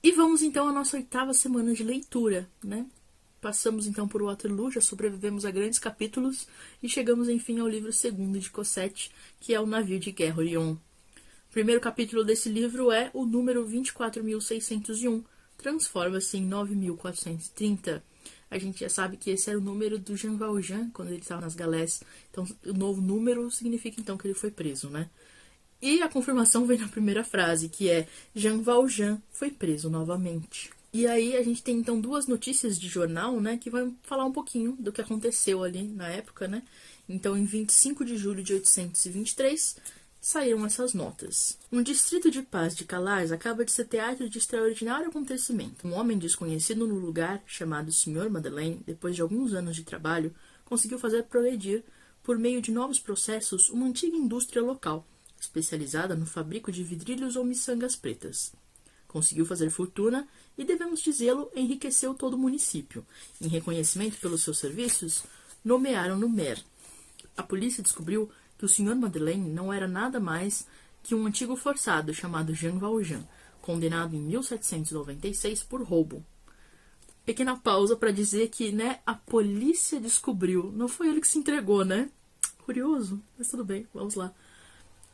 E vamos então à nossa 8ª semana de leitura, né? Passamos então por Waterloo, já sobrevivemos a grandes capítulos e chegamos enfim ao livro 2º de Cosette, que é o Navio de Guerra Orion. O primeiro capítulo desse livro é o número 24.601, transforma-se em 9.430. A gente já sabe que esse era o número do Jean Valjean quando ele estava nas galés. Então, o novo número significa então que ele foi preso, né? E a confirmação vem na primeira frase, que é Jean Valjean foi preso novamente. E aí a gente tem então 2 notícias de jornal, né, que vão falar um pouquinho do que aconteceu ali na época, né? Então, em 25 de julho de 823, saíram essas notas. Um distrito de paz de Calais acaba de ser teatro de extraordinário acontecimento. Um homem desconhecido no lugar, chamado Sr. Madeleine, depois de alguns anos de trabalho, conseguiu fazer progredir, por meio de novos processos, uma antiga indústria local, especializada no fabrico de vidrilhos ou miçangas pretas. Conseguiu fazer fortuna e, devemos dizê-lo, enriqueceu todo o município. Em reconhecimento pelos seus serviços, nomearam-no maire. A polícia descobriu que o Sr. Madeleine não era nada mais que um antigo forçado chamado Jean Valjean, condenado em 1796 por roubo. Pequena pausa para dizer que, né, a polícia descobriu. Não foi ele que se entregou, né? Curioso, mas tudo bem, vamos lá.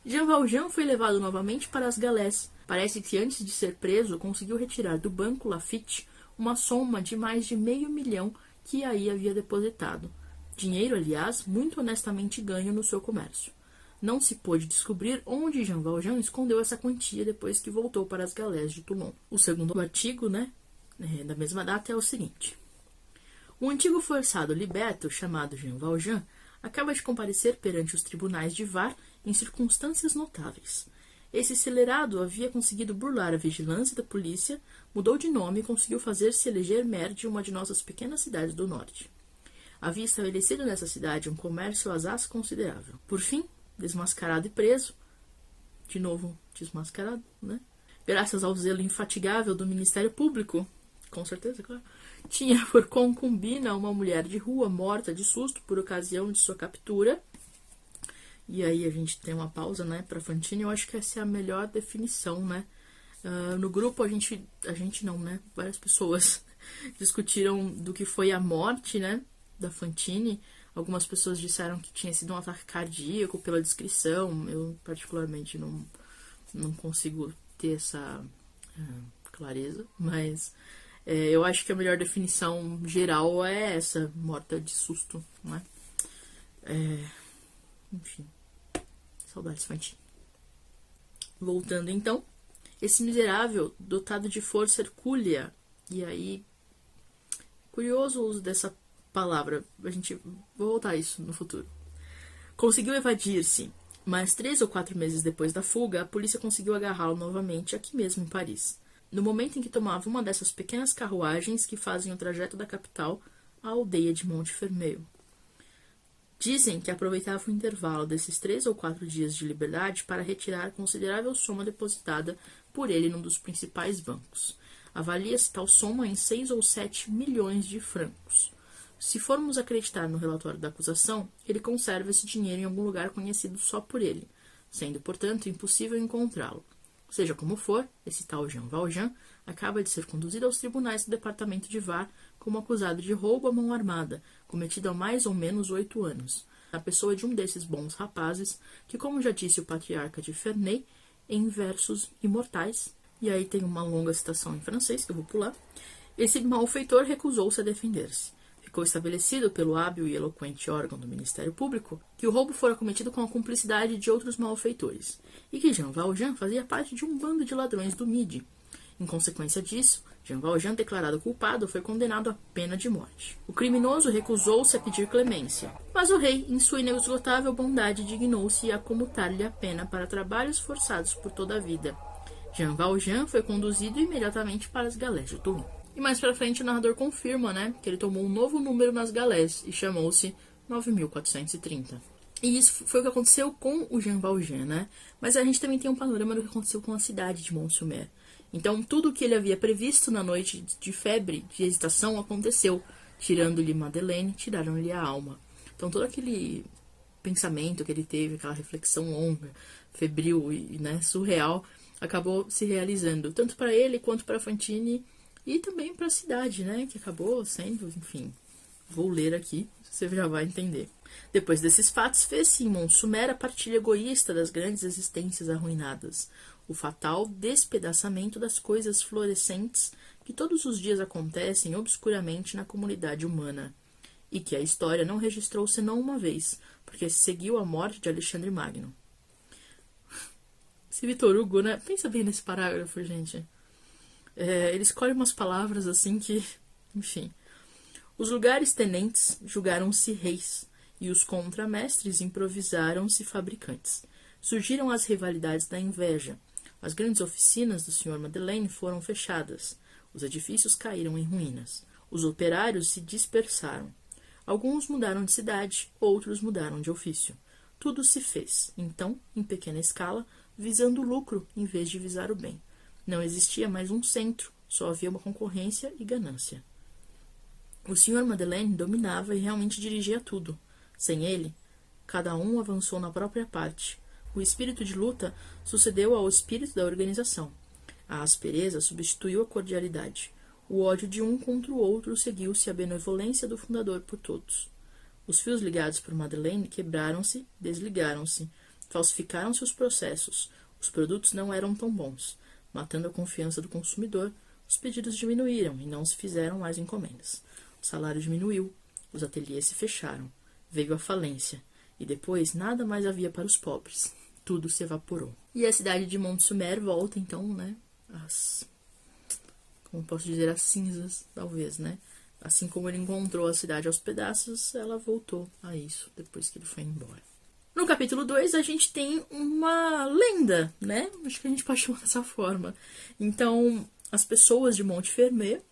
Jean Valjean foi levado novamente para as galés. Parece que antes de ser preso, conseguiu retirar do Banco Laffitte uma soma de mais de $500 mil que aí havia depositado. Dinheiro, aliás, muito honestamente ganho no seu comércio. Não se pôde descobrir onde Jean Valjean escondeu essa quantia depois que voltou para as galés de Toulon. O segundo artigo, né, da mesma data é o seguinte. Um antigo forçado liberto, chamado Jean Valjean, acaba de comparecer perante os tribunais de Var em circunstâncias notáveis. Esse acelerado havia conseguido burlar a vigilância da polícia, mudou de nome e conseguiu fazer-se eleger maire de uma de nossas pequenas cidades do norte. Havia estabelecido nessa cidade um comércio asaz considerável. Por fim, desmascarado e preso, de novo desmascarado, né? Graças ao zelo infatigável do Ministério Público, com certeza, claro, tinha por concubina uma mulher de rua morta de susto por ocasião de sua captura. E aí a gente tem uma pausa, né, para Fantine. Eu acho que essa é a melhor definição, né? No grupo a gente não, né? Várias pessoas discutiram do que foi a morte, né, da Fantine. Algumas pessoas disseram que tinha sido um ataque cardíaco pela descrição. Eu particularmente não consigo ter essa clareza, mas eu acho que a melhor definição geral é essa, morta de susto, né? Enfim, saudades Fantine. Voltando então, esse miserável, dotado de força hercúlea, e aí, curioso o uso dessa palavra, vou voltar a isso no futuro, conseguiu evadir-se, mas 3 ou 4 meses depois da fuga, a polícia conseguiu agarrá-lo novamente aqui mesmo em Paris, no momento em que tomava uma dessas pequenas carruagens que fazem o trajeto da capital à aldeia de Montfermeil. Dizem que aproveitava o intervalo desses 3 ou 4 dias de liberdade para retirar considerável soma depositada por ele num dos principais bancos. Avalia-se tal soma em 6 ou 7 milhões de francos. Se formos acreditar no relatório da acusação, ele conserva esse dinheiro em algum lugar conhecido só por ele, sendo, portanto, impossível encontrá-lo. Seja como for, esse tal Jean Valjean acaba de ser conduzido aos tribunais do departamento de Var como acusado de roubo à mão armada, cometido há mais ou menos 8 anos, na pessoa de um desses bons rapazes que, como já disse o patriarca de Ferney, em versos imortais, e aí tem uma longa citação em francês que eu vou pular, esse malfeitor recusou-se a defender-se. Ficou estabelecido pelo hábil e eloquente órgão do Ministério Público que o roubo fora cometido com a cumplicidade de outros malfeitores e que Jean Valjean fazia parte de um bando de ladrões do Midi. Em consequência disso, Jean Valjean, declarado culpado, foi condenado à pena de morte. O criminoso recusou-se a pedir clemência, mas o rei, em sua inesgotável bondade, dignou-se a comutar-lhe a pena para trabalhos forçados por toda a vida. Jean Valjean foi conduzido imediatamente para as galés de Toulon. E mais pra frente o narrador confirma, né, que ele tomou um novo número nas galés e chamou-se 9.430. E isso foi o que aconteceu com o Jean Valjean, né? Mas a gente também tem um panorama do que aconteceu com a cidade de Montfermeil. Então, tudo o que ele havia previsto na noite de febre, de hesitação, aconteceu. Tirando-lhe Madeleine, tiraram-lhe a alma. Então, todo aquele pensamento que ele teve, aquela reflexão longa, febril e, né, surreal, acabou se realizando, tanto para ele quanto para Fantine e também para a cidade, né, que acabou sendo, enfim, vou ler aqui, você já vai entender. Depois desses fatos, fez-se em Mont Sumer a partilha egoísta das grandes existências arruinadas, o fatal despedaçamento das coisas florescentes que todos os dias acontecem obscuramente na comunidade humana, e que a história não registrou senão uma vez, porque seguiu a morte de Alexandre Magno. Esse Victor Hugo, né? Pensa bem nesse parágrafo, gente. Ele escolhe umas palavras assim que... Enfim. Os lugares tenentes julgaram-se reis, e os contramestres improvisaram-se fabricantes. Surgiram as rivalidades da inveja. As grandes oficinas do Sr. Madeleine foram fechadas. Os edifícios caíram em ruínas. Os operários se dispersaram. Alguns mudaram de cidade, outros mudaram de ofício. Tudo se fez, então, em pequena escala, visando o lucro em vez de visar o bem. Não existia mais um centro, só havia uma concorrência e ganância. O Sr. Madeleine dominava e realmente dirigia tudo. Sem ele, cada um avançou na própria parte. O espírito de luta sucedeu ao espírito da organização. A aspereza substituiu a cordialidade. O ódio de um contra o outro seguiu-se à benevolência do fundador por todos. Os fios ligados por Madeleine quebraram-se, desligaram-se, falsificaram-se os processos. Os produtos não eram tão bons. Matando a confiança do consumidor, os pedidos diminuíram e não se fizeram mais encomendas. O salário diminuiu, os ateliês se fecharam. Veio a falência, e depois nada mais havia para os pobres. Tudo se evaporou. E a cidade de Mont Sumer volta, então, né, como posso dizer, as cinzas, talvez, né? Assim como ele encontrou a cidade aos pedaços, ela voltou a isso, depois que ele foi embora. No capítulo 2, a gente tem uma lenda, né? Acho que a gente pode chamar dessa forma. Então, as pessoas de Montfermeil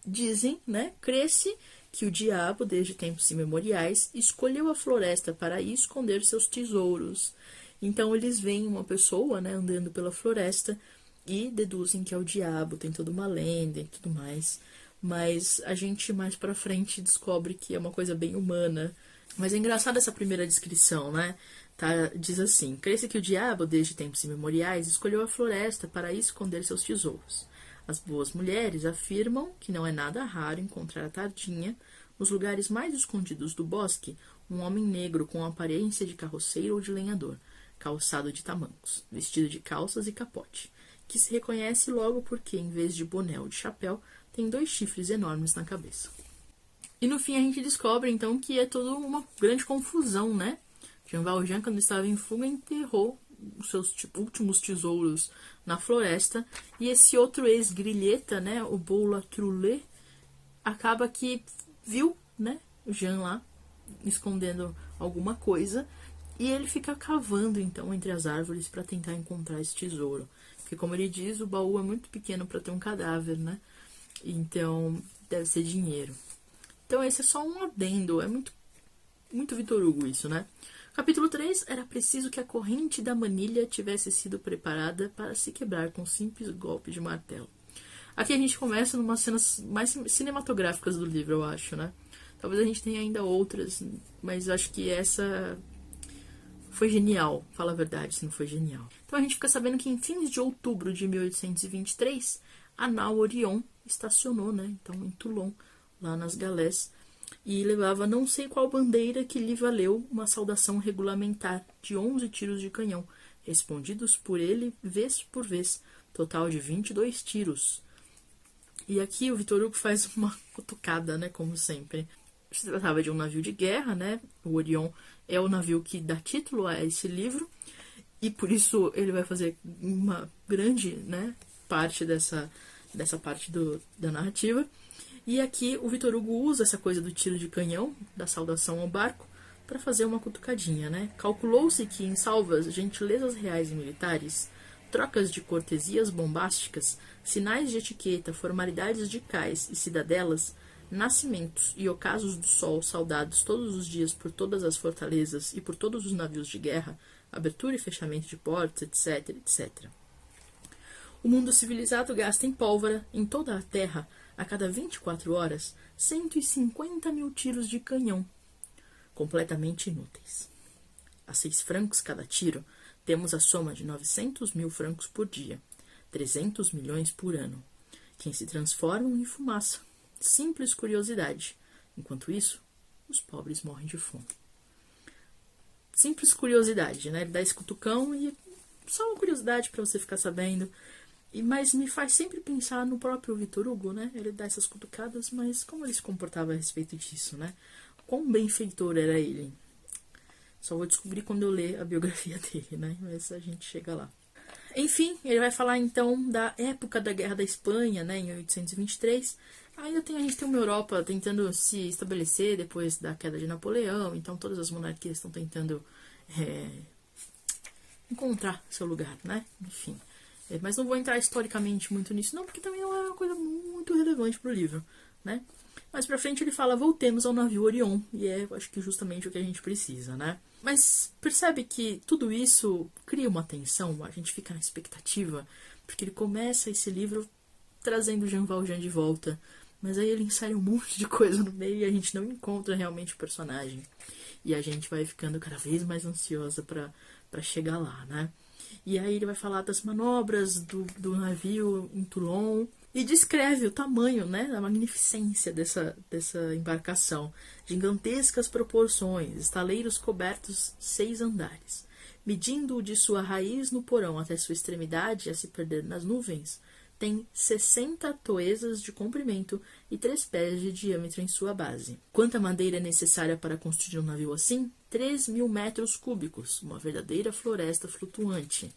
dizem, né, crê-se que o diabo, desde tempos imemoriais, escolheu a floresta para aí esconder seus tesouros. Então, eles veem uma pessoa, né, andando pela floresta e deduzem que é o diabo, tem toda uma lenda e tudo mais. Mas a gente mais pra frente descobre que é uma coisa bem humana. Mas é engraçada essa primeira descrição, né? Tá, diz assim: crê-se que o diabo, desde tempos imemoriais, escolheu a floresta para aí esconder seus tesouros. As boas mulheres afirmam que não é nada raro encontrar à tardinha, nos lugares mais escondidos do bosque, um homem negro com aparência de carroceiro ou de lenhador, calçado de tamancos, vestido de calças e capote, que se reconhece logo porque, em vez de boné ou de chapéu, tem 2 chifres enormes na cabeça. E no fim a gente descobre, então, que é toda uma grande confusão, né? Jean Valjean, quando estava em fuga, enterrou os seus últimos tesouros na floresta, e esse outro ex-grilheta, né, o Boulatruelle, acaba que viu, né, o Jean lá, escondendo alguma coisa, e ele fica cavando, então, entre as árvores para tentar encontrar esse tesouro. Porque, como ele diz, o baú é muito pequeno para ter um cadáver, né? Então, deve ser dinheiro. Então, esse é só um adendo. É muito, muito Victor Hugo isso, né? Capítulo 3. Era preciso que a corrente da manilha tivesse sido preparada para se quebrar com um simples golpe de martelo. Aqui a gente começa numas cenas mais cinematográficas do livro, eu acho, né? Talvez a gente tenha ainda outras, mas eu acho que essa foi genial. Fala a verdade, se não foi genial. Então a gente fica sabendo que em fins de outubro de 1823, a nau Orion estacionou, né? Então em Toulon, lá nas galés, e levava não sei qual bandeira que lhe valeu uma saudação regulamentar de 11 tiros de canhão, respondidos por ele vez por vez, total de 22 tiros. E aqui o Victor Hugo faz uma cutucada, né, como sempre. Se tratava de um navio de guerra, né? O Orion é o navio que dá título a esse livro, e por isso ele vai fazer uma grande, né, parte dessa parte da narrativa. E aqui o Victor Hugo usa essa coisa do tiro de canhão, da saudação ao barco, para fazer uma cutucadinha, né? Calculou-se que em salvas gentilezas reais e militares, trocas de cortesias bombásticas, sinais de etiqueta, formalidades de cais e cidadelas, nascimentos e ocasos do sol saudados todos os dias por todas as fortalezas e por todos os navios de guerra, abertura e fechamento de portas, etc., etc. O mundo civilizado gasta em pólvora, em toda a terra, a cada 24 horas, 150 mil tiros de canhão, completamente inúteis. A 6 francos cada tiro, Temos a soma de 900 mil francos por dia, 300 milhões por ano, que se transformam em fumaça. Simples curiosidade. Enquanto isso, os pobres morrem de fome. Simples curiosidade, né? Ele dá esse cutucão e só uma curiosidade para você ficar sabendo. Mas me faz sempre pensar no próprio Victor Hugo, né? Ele dá essas cutucadas, mas como ele se comportava a respeito disso, né? Quão benfeitor era ele? Só vou descobrir quando eu ler a biografia dele, né? Mas a gente chega lá. Enfim, ele vai falar então da época da Guerra da Espanha, né? Em 1823. A gente tem uma Europa tentando se estabelecer depois da queda de Napoleão. Então todas as monarquias estão tentando encontrar seu lugar, né? Enfim. Mas não vou entrar historicamente muito nisso, não, porque também não é uma coisa muito relevante para o livro, né? Mais pra frente ele fala, voltemos ao navio Orion, e eu acho que justamente o que a gente precisa, né? Mas percebe que tudo isso cria uma tensão, a gente fica na expectativa, porque ele começa esse livro trazendo Jean Valjean de volta, mas aí ele insere um monte de coisa no meio e a gente não encontra realmente o personagem. E a gente vai ficando cada vez mais ansiosa pra chegar lá, né? E aí ele vai falar das manobras do navio em Toulon e descreve o tamanho, né, a magnificência dessa embarcação. Gigantescas proporções, estaleiros cobertos 6 andares. Medindo-o de sua raiz no porão até sua extremidade, a se perder nas nuvens, tem 60 toesas de comprimento e 3 pés de diâmetro em sua base. Quanta madeira é necessária para construir um navio assim? 3.000 metros cúbicos, uma verdadeira floresta flutuante.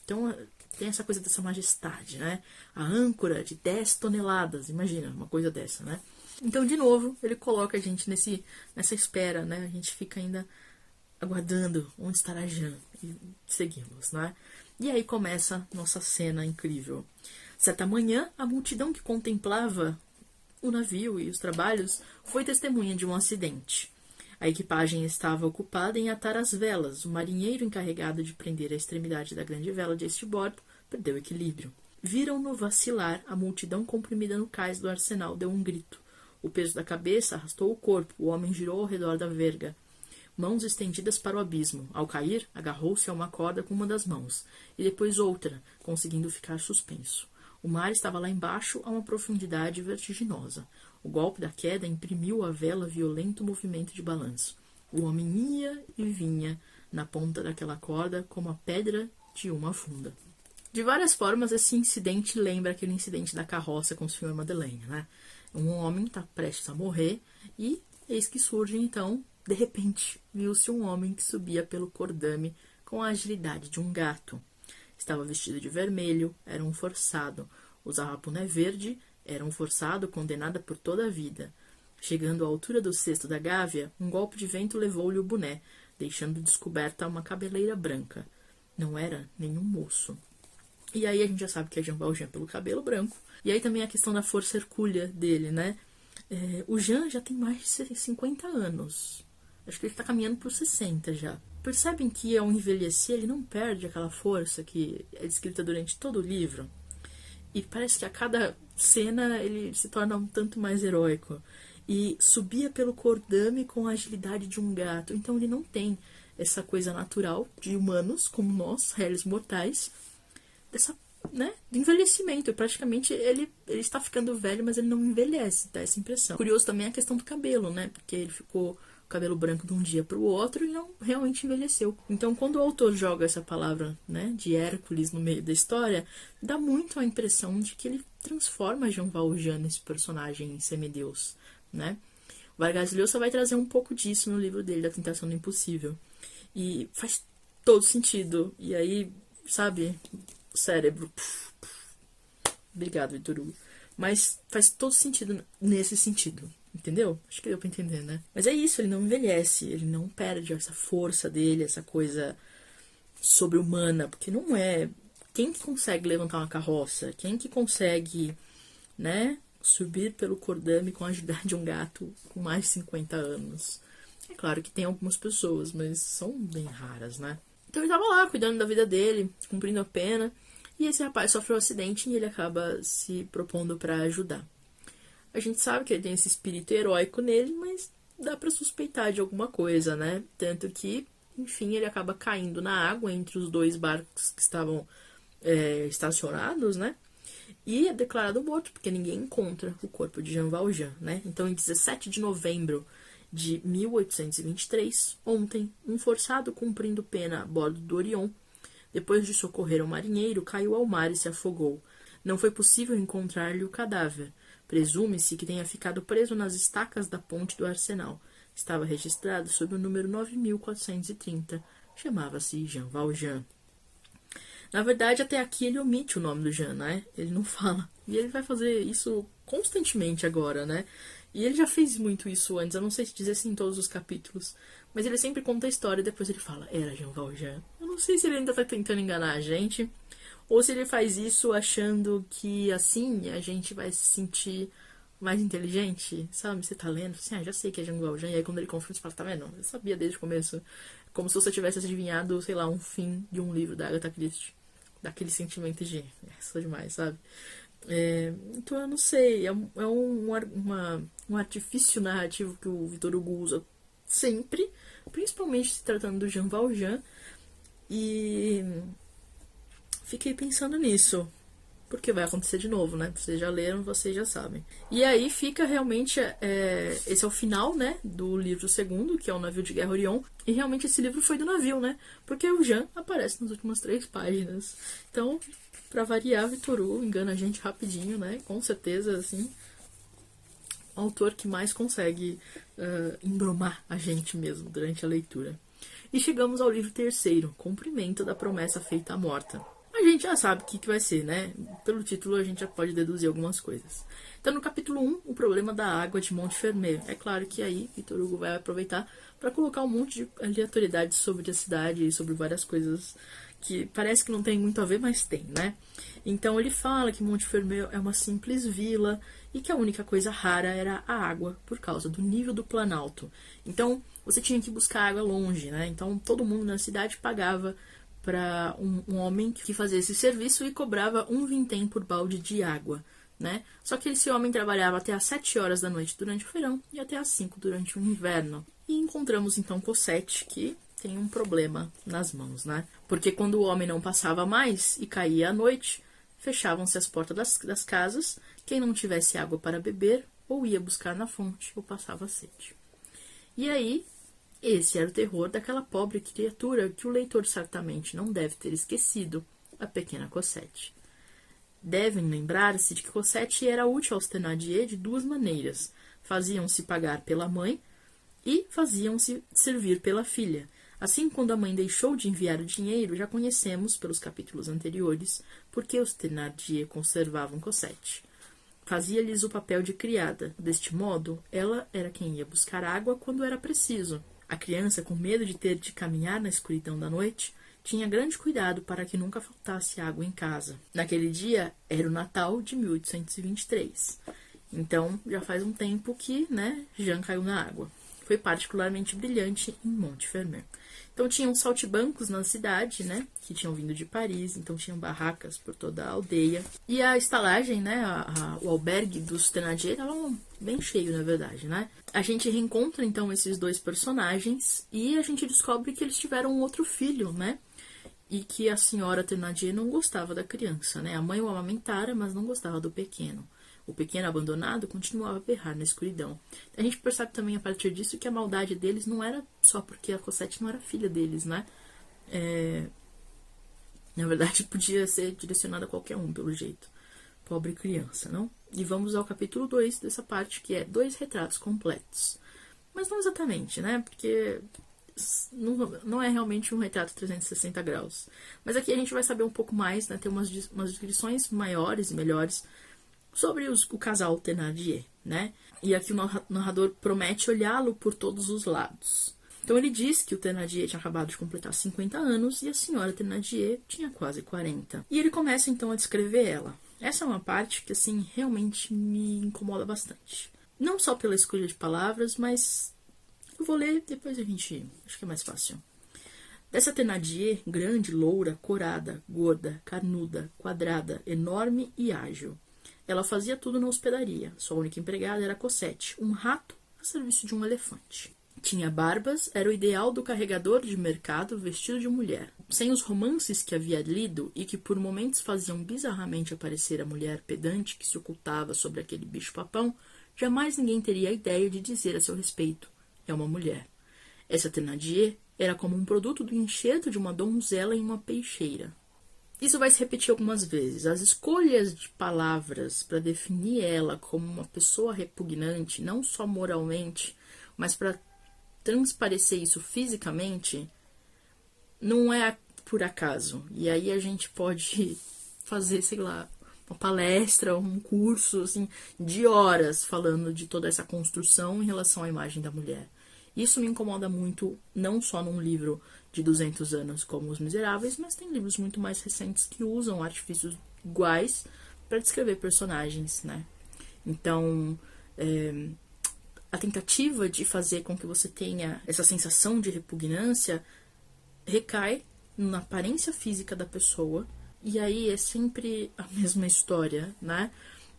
Então, tem essa coisa dessa majestade, né? A âncora de 10 toneladas, imagina, uma coisa dessa, né? Então, de novo, ele coloca a gente nessa espera, né? A gente fica ainda aguardando onde estará Jean e seguimos, né? E aí começa nossa cena incrível. Certa manhã, a multidão que contemplava o navio e os trabalhos foi testemunha de um acidente. A equipagem estava ocupada em atar as velas. O marinheiro encarregado de prender a extremidade da grande vela de estribordo perdeu o equilíbrio. Viram-no vacilar, a multidão comprimida no cais do arsenal deu um grito. O peso da cabeça arrastou o corpo, o homem girou ao redor da verga. Mãos estendidas para o abismo. Ao cair, agarrou-se a uma corda com uma das mãos, e depois outra, conseguindo ficar suspenso. O mar estava lá embaixo a uma profundidade vertiginosa. O golpe da queda imprimiu à vela violento movimento de balanço. O homem ia e vinha na ponta daquela corda como a pedra de uma funda. De várias formas, esse incidente lembra aquele incidente da carroça com o Sr. Madeleine, né? Um homem está prestes a morrer e eis que surge, então, de repente, viu-se um homem que subia pelo cordame com a agilidade de um gato. Estava vestido de vermelho, era um forçado. Usava boné verde, era um forçado condenado por toda a vida. Chegando à altura do cesto da gávea, um golpe de vento levou-lhe o boné, deixando descoberta uma cabeleira branca. Não era nenhum moço. E aí a gente já sabe que é Jean Valjean pelo cabelo branco. E aí também a questão da força hercúlea dele, né? O Jean já tem mais de 50 anos. Acho que ele está caminhando para os 60 já. Percebem que ao envelhecer ele não perde aquela força que é descrita durante todo o livro? E parece que a cada cena ele se torna um tanto mais heróico. E subia pelo cordame com a agilidade de um gato. Então ele não tem essa coisa natural de humanos, como nós, réis mortais, do envelhecimento. Praticamente ele está ficando velho, mas ele não envelhece, dá essa impressão. Curioso também a questão do cabelo, né? Porque ele ficou cabelo branco de um dia para o outro e não realmente envelheceu. Então, quando o autor joga essa palavra, né, de Hércules no meio da história, dá muito a impressão de que ele transforma Jean Valjean nesse personagem em semideus, né? O Vargas Llosa vai trazer um pouco disso no livro dele, da Tentação do Impossível. E faz todo sentido. E aí, sabe, o cérebro... Obrigado, Victor Hugo. Mas faz todo sentido nesse sentido. Entendeu? Acho que deu pra entender, né? Mas é isso, ele não envelhece, ele não perde essa força dele, essa coisa sobre-humana, porque não é... Quem que consegue levantar uma carroça? Quem que consegue, né, subir pelo cordame com a agilidade de um gato com mais de 50 anos? É claro que tem algumas pessoas, mas são bem raras, né? Então ele tava lá, cuidando da vida dele, cumprindo a pena, e esse rapaz sofre um acidente e ele acaba se propondo pra ajudar. A gente sabe que ele tem esse espírito heróico nele, mas dá pra suspeitar de alguma coisa, né? Tanto que enfim, ele acaba caindo na água entre os dois barcos que estavam estacionados, né? E é declarado morto, porque ninguém encontra o corpo de Jean Valjean, né? Então, em 17 de novembro de 1823, ontem, um forçado cumprindo pena a bordo do Orion, depois de socorrer um marinheiro, caiu ao mar e se afogou. Não foi possível encontrar-lhe o cadáver. Presume-se que tenha ficado preso nas estacas da ponte do Arsenal. Estava registrado sob o número 9430. Chamava-se Jean Valjean. Na verdade, até aqui ele omite o nome do Jean, né? Ele não fala. E ele vai fazer isso constantemente agora, né? E ele já fez muito isso antes. Eu não sei se dizer assim em todos os capítulos. Mas ele sempre conta a história e depois ele fala, era Jean Valjean. Eu não sei se ele ainda tá tentando enganar a gente. Ou se ele faz isso achando que assim a gente vai se sentir mais inteligente, sabe? Você tá lendo, assim, já sei que é Jean Valjean. E aí quando ele confirma, você fala, tá vendo? Eu sabia desde o começo. Como se você tivesse adivinhado, sei lá, um fim de um livro da Agatha Christie. Daquele sentimento de, sou demais, sabe? Então eu não sei, é um artifício narrativo que o Victor Hugo usa sempre, principalmente se tratando do Jean Valjean. E fiquei pensando nisso, porque vai acontecer de novo, né? Vocês já leram, vocês já sabem. E aí fica realmente, esse é o final, né, do livro segundo, que é o Navio de Guerra Orion. E realmente esse livro foi do navio, né? Porque o Jean aparece nas últimas 3 páginas. Então, pra variar, Victor Hugo engana a gente rapidinho, né? Com certeza, assim, o autor que mais consegue embromar a gente mesmo durante a leitura. E chegamos ao livro terceiro, Cumprimento da Promessa Feita à Morta. A gente já sabe o que vai ser, né? Pelo título a gente já pode deduzir algumas coisas. Então, no capítulo 1, o problema da água de Montfermeil. É claro que aí Victor Hugo vai aproveitar para colocar um monte de aleatoriedade sobre a cidade e sobre várias coisas que parece que não tem muito a ver, mas tem, né? Então, ele fala que Montfermeil é uma simples vila e que a única coisa rara era a água, por causa do nível do Planalto. Então, você tinha que buscar água longe, né? Então, todo mundo na cidade pagava para um homem que fazia esse serviço e cobrava 1 vintém por balde de água, né? Só que esse homem trabalhava até às 7 horas da noite durante o verão e até às 5 durante o inverno. E encontramos então Cosette, que tem um problema nas mãos, né? Porque quando o homem não passava mais e caía à noite, fechavam-se as portas das casas, quem não tivesse água para beber ou ia buscar na fonte ou passava sede. E aí, esse era o terror daquela pobre criatura que o leitor certamente não deve ter esquecido, a pequena Cosette. Devem lembrar-se de que Cosette era útil aos Thénardier de 2 maneiras. Faziam-se pagar pela mãe e faziam-se servir pela filha. Assim, quando a mãe deixou de enviar o dinheiro, já conhecemos, pelos capítulos anteriores, porque os Thénardier conservavam Cosette. Fazia-lhes o papel de criada. Deste modo, ela era quem ia buscar água quando era preciso. A criança, com medo de ter de caminhar na escuridão da noite, tinha grande cuidado para que nunca faltasse água em casa. Naquele dia, era o Natal de 1823. Então, já faz um tempo que, né, Jean caiu na água. Foi particularmente brilhante em Montfermeil. Então, tinham saltimbancos na cidade, né, que tinham vindo de Paris. Então, tinham barracas por toda a aldeia. E a estalagem, né, o albergue dos Thénardier estava bem cheio, na verdade, né. A gente reencontra, então, esses 2 personagens e a gente descobre que eles tiveram um outro filho, né, e que a senhora Thénardier não gostava da criança, né. A mãe o amamentara, mas não gostava do pequeno. O pequeno abandonado continuava a berrar na escuridão. A gente percebe também a partir disso que a maldade deles não era só porque a Cosette não era filha deles, né? Na verdade, podia ser direcionada a qualquer um, pelo jeito. Pobre criança, não? E vamos ao capítulo 2 dessa parte, que é 2 retratos completos. Mas não exatamente, né? Porque não é realmente um retrato 360 graus. Mas aqui a gente vai saber um pouco mais, né? Ter umas descrições maiores e melhores sobre o casal Thénardier, né? E aqui o narrador promete olhá-lo por todos os lados. Então ele diz que o Thénardier tinha acabado de completar 50 anos e a senhora Thénardier tinha quase 40. E ele começa então a descrever ela. Essa é uma parte que, assim, realmente me incomoda bastante. Não só pela escolha de palavras, mas eu vou ler, depois a gente... acho que é mais fácil. Dessa Thénardier, grande, loura, corada, gorda, carnuda, quadrada, enorme e ágil. Ela fazia tudo na hospedaria. Sua única empregada era Cosette, um rato a serviço de um elefante. Tinha barbas, era o ideal do carregador de mercado vestido de mulher. Sem os romances que havia lido e que por momentos faziam bizarramente aparecer a mulher pedante que se ocultava sobre aquele bicho-papão, jamais ninguém teria a ideia de dizer a seu respeito: é uma mulher. Essa Thénardier era como um produto do enxerto de uma donzela em uma peixeira. Isso vai se repetir algumas vezes. As escolhas de palavras para definir ela como uma pessoa repugnante, não só moralmente, mas para transparecer isso fisicamente, não é por acaso. E aí a gente pode fazer, sei lá, uma palestra, um curso, assim, de horas falando de toda essa construção em relação à imagem da mulher. Isso me incomoda muito, não só num livro de 200 anos como Os Miseráveis, mas tem livros muito mais recentes que usam artifícios iguais para descrever personagens, né? Então, a tentativa de fazer com que você tenha essa sensação de repugnância recai na aparência física da pessoa, e aí é sempre a mesma história, né?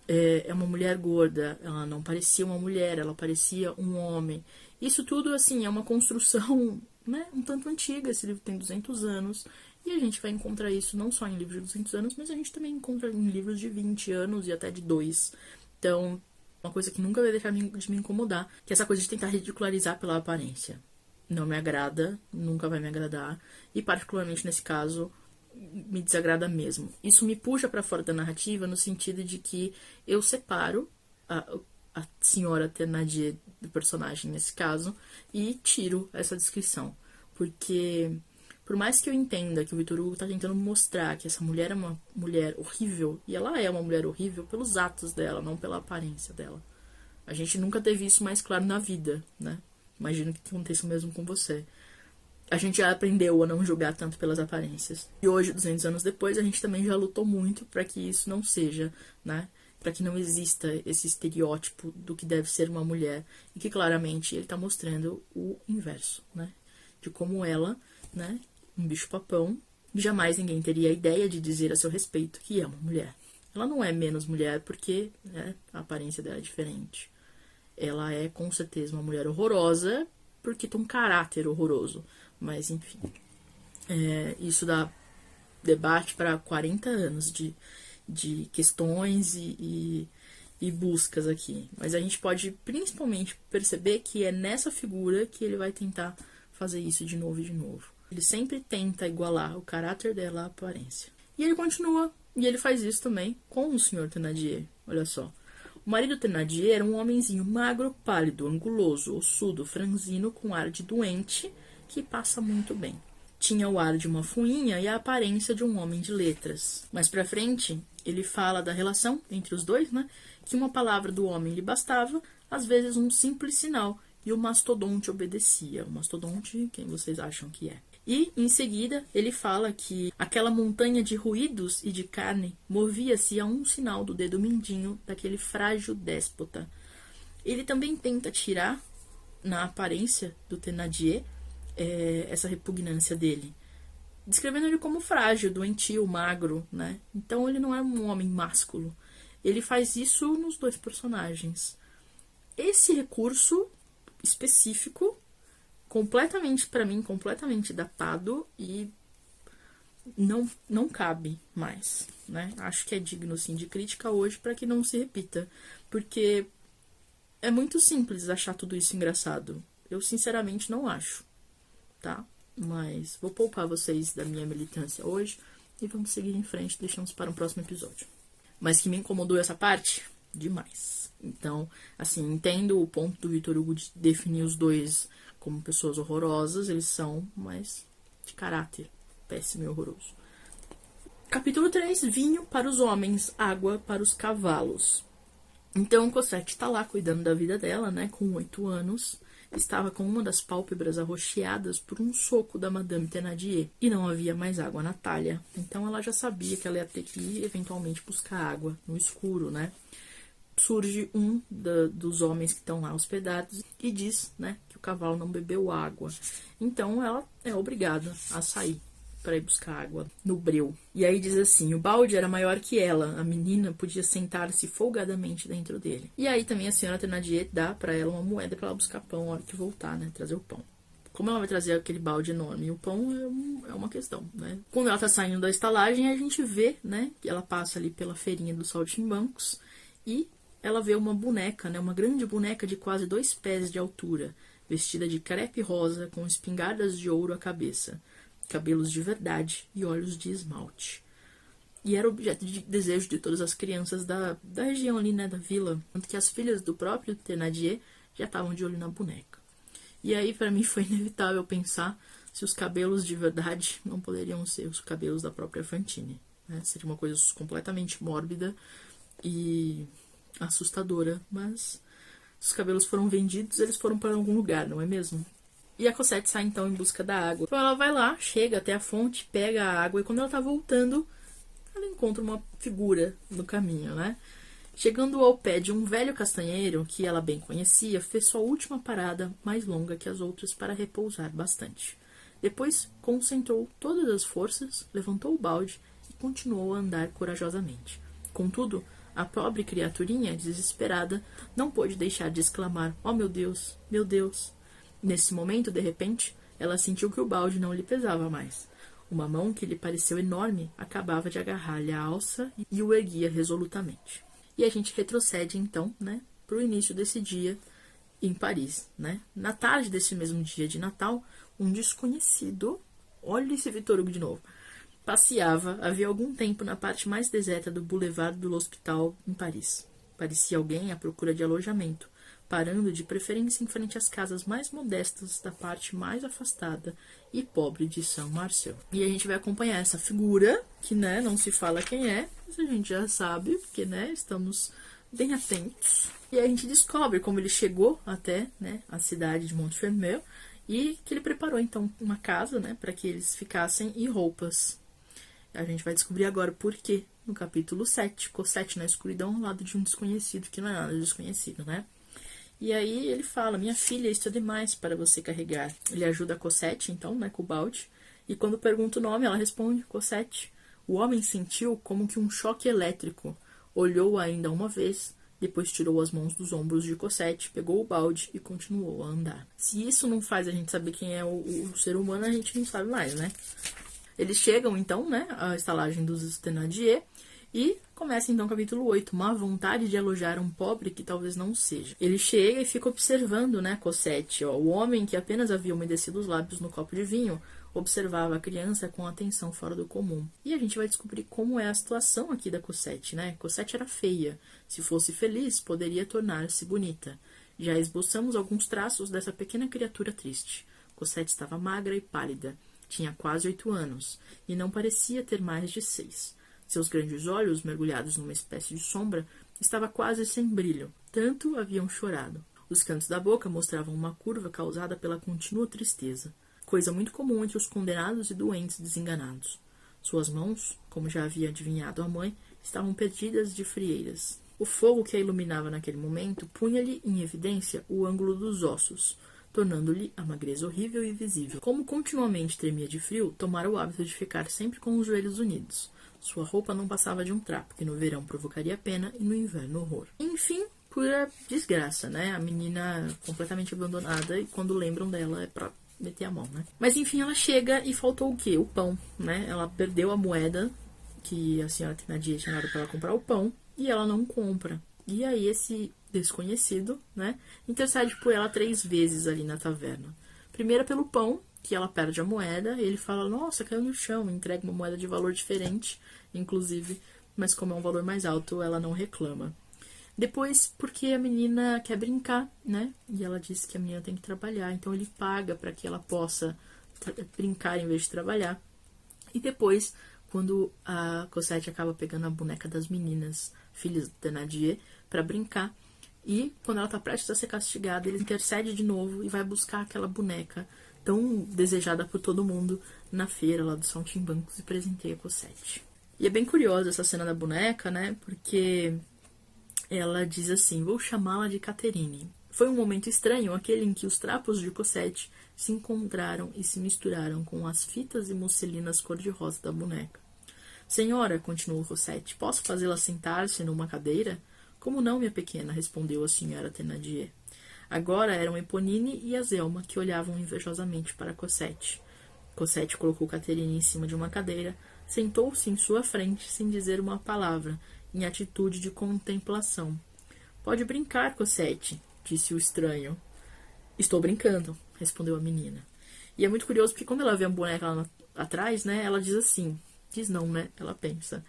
É uma mulher gorda, ela não parecia uma mulher, ela parecia um homem. Isso tudo, assim, é uma construção, né, um tanto antiga. Esse livro tem 200 anos, e a gente vai encontrar isso não só em livros de 200 anos, mas a gente também encontra em livros de 20 anos e até de 2. Então, uma coisa que nunca vai deixar de me incomodar, que é essa coisa de tentar ridicularizar pela aparência. Não me agrada, nunca vai me agradar, e particularmente nesse caso, me desagrada mesmo. Isso me puxa para fora da narrativa no sentido de que eu separo a senhora Thénardier do personagem nesse caso e tiro essa descrição. Porque, por mais que eu entenda que o Victor Hugo está tentando mostrar que essa mulher é uma mulher horrível, e ela é uma mulher horrível pelos atos dela, não pela aparência dela. A gente nunca teve isso mais claro na vida, né? Imagino que aconteça o mesmo com você. A gente já aprendeu a não julgar tanto pelas aparências. E hoje, 200 anos depois, a gente também já lutou muito para que isso não seja, né? Para que não exista esse estereótipo do que deve ser uma mulher. E que claramente ele está mostrando o inverso, né? De como ela, né? Um bicho-papão, jamais ninguém teria a ideia de dizer a seu respeito que é uma mulher. Ela não é menos mulher porque, né, a aparência dela é diferente. Ela é, com certeza, uma mulher horrorosa porque tem um caráter horroroso. Mas, enfim, isso dá debate para 40 anos de questões e buscas aqui. Mas a gente pode principalmente perceber que é nessa figura que ele vai tentar fazer isso de novo e de novo. Ele sempre tenta igualar o caráter dela à aparência. E ele continua, e ele faz isso também com o Sr. Thénardier. Olha só. O marido Thénardier era um homenzinho magro, pálido, anguloso, ossudo, franzino, com ar de doente, que passa muito bem. Tinha o ar de uma fuinha e a aparência de um homem de letras. Mais pra frente, ele fala da relação entre os dois, né? Que uma palavra do homem lhe bastava, às vezes um simples sinal, e o mastodonte obedecia. O mastodonte, quem vocês acham que é? E, em seguida, ele fala que aquela montanha de ruídos e de carne movia-se a um sinal do dedo mindinho daquele frágil déspota. Ele também tenta tirar, na aparência do Thénardier, essa repugnância dele, descrevendo ele como frágil, doentio, magro, né? Então ele não é um homem másculo. Ele faz isso nos dois personagens. Esse recurso específico, completamente, para mim, completamente datado e não cabe mais, né? Acho que é digno, assim, de crítica hoje para que não se repita, porque é muito simples achar tudo isso engraçado. Eu, sinceramente, não acho, tá? Mas vou poupar vocês da minha militância hoje e vamos seguir em frente, deixamos para um próximo episódio. Mas que me incomodou essa parte? Demais. Então, assim, entendo o ponto do Victor Hugo de definir os dois como pessoas horrorosas, eles são, mas de caráter péssimo e horroroso. Capítulo 3, vinho para os homens, água para os cavalos. Então, Cosette está lá cuidando da vida dela, né, com 8 anos. Estava com uma das pálpebras arroxeadas por um soco da Madame Thénardier e não havia mais água na talha. Então ela já sabia que ela ia ter que ir eventualmente buscar água no escuro, né? Surge um dos homens que estão lá hospedados e diz, né, que o cavalo não bebeu água. Então ela é obrigada a sair, para ir buscar água no breu. E aí diz assim, o balde era maior que ela, a menina podia sentar-se folgadamente dentro dele. E aí também a senhora Thénardier dá para ela uma moeda para ela buscar pão na hora que voltar, né, trazer o pão. Como ela vai trazer aquele balde enorme? E o pão é uma questão, né? Quando ela tá saindo da estalagem, a gente vê, né, que ela passa ali pela feirinha dos saltimbancos e ela vê uma boneca, né, uma grande boneca de quase 2 pés de altura, vestida de crepe rosa, com espingardas de ouro à cabeça, cabelos de verdade e olhos de esmalte. E era objeto de desejo de todas as crianças da região ali, né, da vila. Tanto que as filhas do próprio Thénardier já estavam de olho na boneca. E aí, para mim, foi inevitável pensar se os cabelos de verdade não poderiam ser os cabelos da própria Fantine, né? Seria uma coisa completamente mórbida e assustadora, mas os cabelos foram vendidos, eles foram para algum lugar, não é mesmo? E a Cosette sai então em busca da água. Então ela vai lá, chega até a fonte, pega a água e quando ela tá voltando, ela encontra uma figura no caminho, né? Chegando ao pé de um velho castanheiro, que ela bem conhecia, fez sua última parada, mais longa que as outras, para repousar bastante. Depois concentrou todas as forças, levantou o balde e continuou a andar corajosamente. Contudo, a pobre criaturinha, desesperada, não pôde deixar de exclamar: "Oh, meu Deus, meu Deus!" Nesse momento, de repente, ela sentiu que o balde não lhe pesava mais. Uma mão que lhe pareceu enorme acabava de agarrar-lhe a alça e o erguia resolutamente. E a gente retrocede, então, né, para o início desse dia em Paris, né? Na tarde desse mesmo dia de Natal, um desconhecido, olha esse Victor Hugo de novo, passeava havia algum tempo na parte mais deserta do Boulevard do L'Hospital em Paris. Parecia alguém à procura de alojamento, parando de preferência em frente às casas mais modestas da parte mais afastada e pobre de Saint-Marceau. E a gente vai acompanhar essa figura, que, né, não se fala quem é, mas a gente já sabe, porque, né, estamos bem atentos. E a gente descobre como ele chegou até, né, a cidade de Montfermeil e que ele preparou, então, uma casa, né, para que eles ficassem e roupas. A gente vai descobrir agora por quê, no capítulo 7, Cosette na escuridão ao lado de um desconhecido, que não é nada desconhecido, né? E aí ele fala: "Minha filha, isto é demais para você carregar." Ele ajuda a Cosette, então, né, com o balde. E quando pergunta o nome, ela responde: "Cosette." O homem sentiu como que um choque elétrico. Olhou ainda uma vez, depois tirou as mãos dos ombros de Cosette, pegou o balde e continuou a andar. Se isso não faz a gente saber quem é o ser humano, a gente não sabe mais, né? Eles chegam, então, né, à estalagem dos Thénardier e começa, então, o capítulo 8, uma vontade de alojar um pobre que talvez não seja. Ele chega e fica observando, né, Cosette. Ó, o homem que apenas havia umedecido os lábios no copo de vinho observava a criança com atenção fora do comum. E a gente vai descobrir como é a situação aqui da Cosette, né? Cosette era feia. Se fosse feliz, poderia tornar-se bonita. Já esboçamos alguns traços dessa pequena criatura triste. Cosette estava magra e pálida. Tinha quase 8 anos, e não parecia ter mais de 6. Seus grandes olhos, mergulhados numa espécie de sombra, estavam quase sem brilho. Tanto haviam chorado. Os cantos da boca mostravam uma curva causada pela contínua tristeza, coisa muito comum entre os condenados e doentes desenganados. Suas mãos, como já havia adivinhado a mãe, estavam perdidas de frieiras. O fogo que a iluminava naquele momento punha-lhe em evidência o ângulo dos ossos, tornando-lhe a magreza horrível e visível. Como continuamente tremia de frio, tomara o hábito de ficar sempre com os joelhos unidos. Sua roupa não passava de um trapo, que no verão provocaria pena e no inverno horror. Enfim, pura desgraça, né? A menina completamente abandonada, e quando lembram dela é pra meter a mão, né? Mas enfim, ela chega e faltou o quê? O pão, né? Ela perdeu a moeda que a senhora Thénardier tinha dado para ela comprar o pão, e ela não compra. E aí esse desconhecido, né, intercede por ela 3 vezes ali na taverna. Primeiro pelo pão, que ela perde a moeda, e ele fala: "Nossa, caiu no chão", entrega uma moeda de valor diferente, inclusive, mas como é um valor mais alto, ela não reclama. Depois, porque a menina quer brincar, né, e ela diz que a menina tem que trabalhar, então ele paga para que ela possa brincar em vez de trabalhar. E depois, quando a Cosette acaba pegando a boneca das meninas, filhas do Thénardier, para brincar, e quando ela está prestes a ser castigada, ele intercede de novo e vai buscar aquela boneca tão desejada por todo mundo na feira lá dos saltimbancos e presenteia a Cosette. E é bem curiosa essa cena da boneca, né, porque ela diz assim: "Vou chamá-la de Catherine. Foi um momento estranho, aquele em que os trapos de Cosette se encontraram e se misturaram com as fitas e musselinas cor-de-rosa da boneca. Senhora, continuou Cosette, posso fazê-la sentar-se numa cadeira? Como não, minha pequena, respondeu a senhora Thénardier. Agora eram Eponine e Azelma que olhavam invejosamente para Cosette. Cosette colocou Catherine em cima de uma cadeira, sentou-se em sua frente sem dizer uma palavra, em atitude de contemplação. Pode brincar, Cosette, disse o estranho. Estou brincando, respondeu a menina. E é muito curioso porque quando ela vê a boneca lá atrás, né, ela diz assim, diz não, né, ela pensa.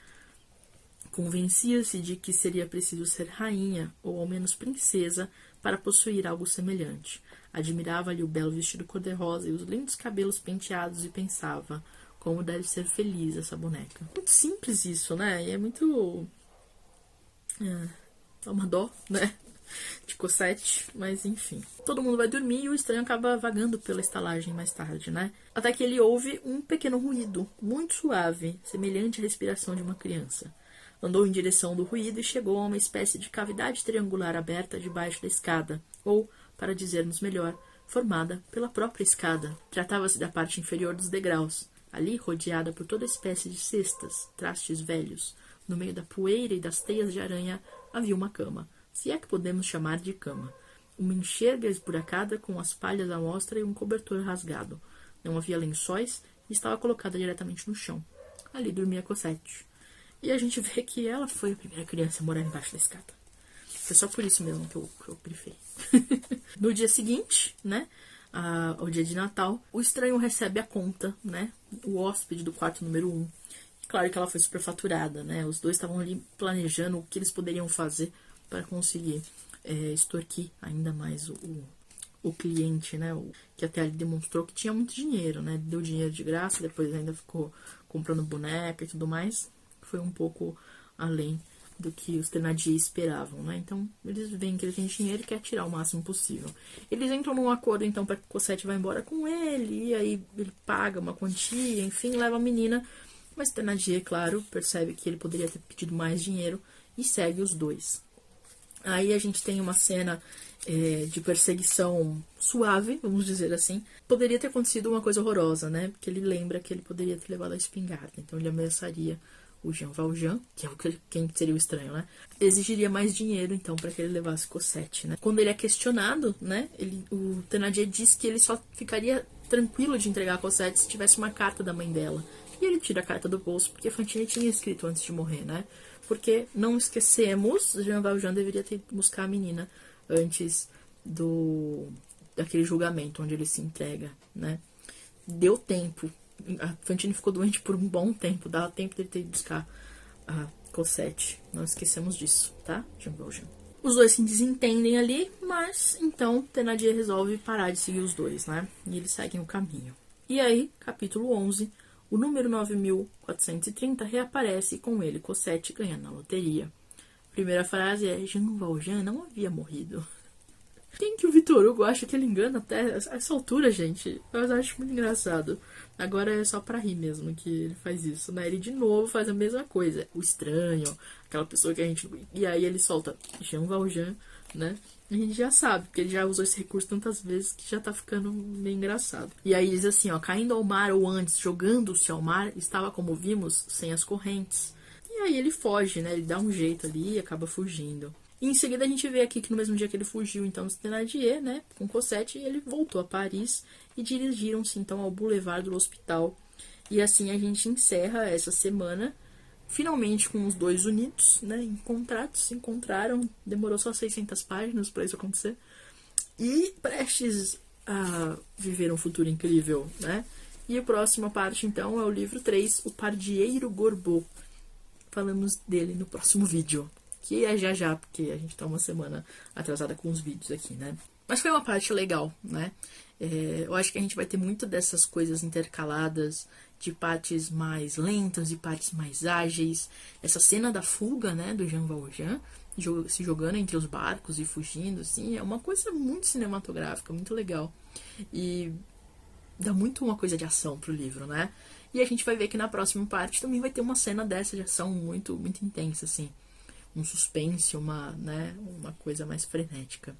Convencia-se de que seria preciso ser rainha, ou ao menos princesa, para possuir algo semelhante. Admirava-lhe o belo vestido cor-de-rosa e os lindos cabelos penteados e pensava, como deve ser feliz essa boneca. Muito simples isso, né? E é muito... É uma dó, né? De Cosette, mas enfim. Todo mundo vai dormir e o estranho acaba vagando pela estalagem mais tarde, né? Até que ele ouve um pequeno ruído, muito suave, semelhante à respiração de uma criança. Andou em direção do ruído e chegou a uma espécie de cavidade triangular aberta debaixo da escada, ou, para dizermos melhor, formada pela própria escada. Tratava-se da parte inferior dos degraus, ali rodeada por toda espécie de cestas, trastes velhos. No meio da poeira e das teias de aranha havia uma cama, se é que podemos chamar de cama. Uma enxerga esburacada com as palhas à mostra e um cobertor rasgado. Não havia lençóis e estava colocada diretamente no chão. Ali dormia Cosette. E a gente vê que ela foi a primeira criança a morar embaixo da escada. Foi só por isso mesmo que eu grifei. No dia seguinte, né, ao dia de Natal, o estranho recebe a conta, né, o hóspede do quarto número 1. Claro que ela foi superfaturada, né, os dois estavam ali planejando o que eles poderiam fazer para conseguir extorquir ainda mais o cliente, né, que até ali demonstrou que tinha muito dinheiro, né, deu dinheiro de graça, depois ainda ficou comprando boneca e tudo mais. Foi um pouco além do que os Thénardier esperavam, né? Então, eles veem que ele tem dinheiro e quer tirar o máximo possível. Eles entram num acordo, então, para que Cosette vá embora com ele, e aí ele paga uma quantia, enfim, leva a menina. Mas Thénardier, claro, percebe que ele poderia ter pedido mais dinheiro e segue os dois. Aí a gente tem uma cena de perseguição suave, vamos dizer assim. Poderia ter acontecido uma coisa horrorosa, né? Porque ele lembra que ele poderia ter levado a espingarda, então ele ameaçaria o Jean Valjean, que é quem seria o estranho, né? Exigiria mais dinheiro, então, para que ele levasse Cosette, né? Quando ele é questionado, né? O Thénardier diz que ele só ficaria tranquilo de entregar a Cosette se tivesse uma carta da mãe dela. E ele tira a carta do bolso, porque Fantine tinha escrito antes de morrer, né? Porque, não esquecemos, Jean Valjean deveria ter ido buscar a menina antes daquele julgamento, onde ele se entrega, né? Deu tempo. A Fantine ficou doente por um bom tempo. Dava tempo dele ter ido buscar a Cosette. Não esquecemos disso, tá? Jean Valjean. Os dois se desentendem ali, mas então Thénardier resolve parar de seguir os dois, né? E eles seguem o caminho. E aí, capítulo 11, o número 9430 reaparece e com ele Cosette ganha na loteria. A primeira frase é: Jean Valjean não havia morrido. Quem que o Victor Hugo acha que ele engana até essa altura, gente? Eu acho muito engraçado. Agora é só pra rir mesmo que ele faz isso, né? Ele de novo faz a mesma coisa. O estranho, aquela pessoa que a gente... E aí ele solta Jean Valjean, né? A gente já sabe, porque ele já usou esse recurso tantas vezes que já tá ficando meio engraçado. E aí diz assim, ó: caindo ao mar ou antes, jogando-se ao mar, estava, como vimos, sem as correntes. E aí ele foge, né? Ele dá um jeito ali e acaba fugindo. E em seguida a gente vê aqui que no mesmo dia que ele fugiu, então, os Thénardier, né, com Cosette, ele voltou a Paris e dirigiram-se, então, ao Boulevard do Hospital. E assim a gente encerra essa semana, finalmente com os dois unidos, né, encontrados, se encontraram, demorou só 600 páginas para isso acontecer, e prestes a viver um futuro incrível, né. E a próxima parte, então, é o livro 3, O Pardieiro Gorbeau. Falamos dele no próximo vídeo. Que é já, porque a gente tá uma semana atrasada com os vídeos aqui, né? Mas foi uma parte legal, né? Eu acho que a gente vai ter muito dessas coisas intercaladas, de partes mais lentas e partes mais ágeis. Essa cena da fuga, né, do Jean Valjean, se jogando entre os barcos e fugindo, assim, é uma coisa muito cinematográfica, muito legal. E dá muito uma coisa de ação pro livro, né? E a gente vai ver que na próxima parte também vai ter uma cena dessa de ação muito, muito intensa, assim. Um suspense, uma coisa mais frenética.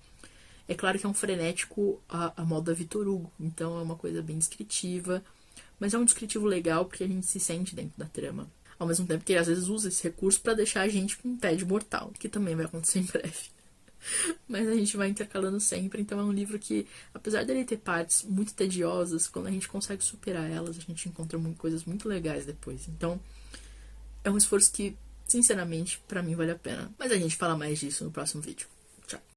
É claro que é um frenético a moda Victor Hugo, então é uma coisa bem descritiva, mas é um descritivo legal porque a gente se sente dentro da trama. Ao mesmo tempo que ele às vezes usa esse recurso para deixar a gente com um tédio mortal, que também vai acontecer em breve. Mas a gente vai intercalando sempre, então é um livro que, apesar dele ter partes muito tediosas, quando a gente consegue superar elas, a gente encontra coisas muito legais depois. Então, é um esforço que, sinceramente, pra mim vale a pena. Mas a gente fala mais disso no próximo vídeo. Tchau!